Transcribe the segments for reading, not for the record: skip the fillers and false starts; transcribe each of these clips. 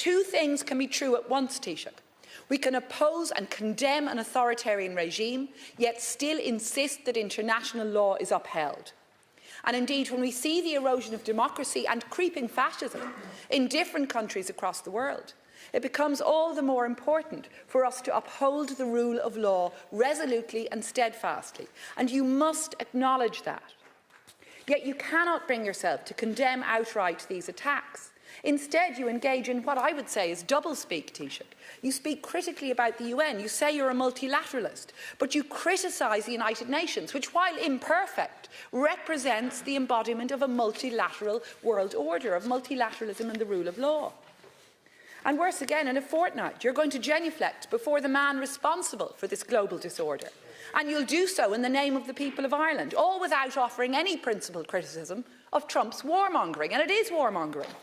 two things can be true at once, Taoiseach. We can oppose and condemn an authoritarian regime, yet still insist that international law is upheld. And indeed, when we see the erosion of democracy and creeping fascism in different countries across the world, it becomes all the more important for us to uphold the rule of law resolutely and steadfastly. And you must acknowledge that. Yet you cannot bring yourself to condemn outright these attacks. Instead, you engage in what I would say is doublespeak, Taoiseach. You speak critically about the UN. You say you're a multilateralist, but you criticise the United Nations, which, while imperfect, represents the embodiment of a multilateral world order, of multilateralism and the rule of law. And worse again, in a fortnight, you're going to genuflect before the man responsible for this global disorder. And you'll do so in the name of the people of Ireland, all without offering any principled criticism of Trump's warmongering. And it is warmongering.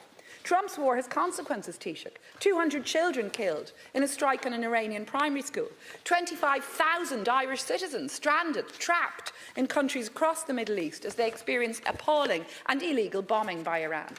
Trump's war has consequences, Taoiseach. 200 children killed in a strike in an Iranian primary school. 25,000 Irish citizens stranded, trapped in countries across the Middle East as they experienced appalling and illegal bombing by Iran.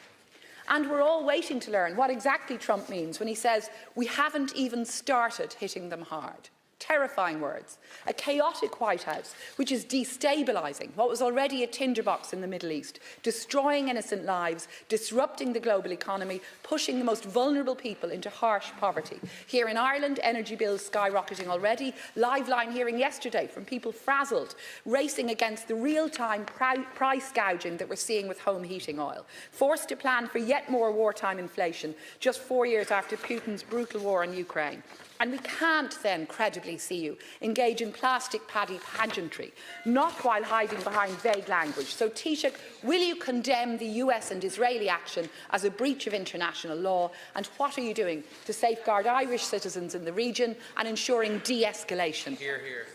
And we're all waiting to learn what exactly Trump means when he says we haven't even started hitting them hard. Terrifying words. A chaotic White House which is destabilising what was already a tinderbox in the Middle East, destroying innocent lives, disrupting the global economy, pushing the most vulnerable people into harsh poverty. Here in Ireland, energy bills skyrocketing already. Liveline hearing yesterday from people frazzled, racing against the real-time price gouging that we're seeing with home heating oil. Forced to plan for yet more wartime inflation just 4 years after Putin's brutal war in Ukraine. And we can't then credibly see you engage in plastic paddy pageantry, not while hiding behind vague language. So, Taoiseach, will you condemn the US and Israeli action as a breach of international law? And what are you doing to safeguard Irish citizens in the region and ensuring de-escalation? Hear, hear.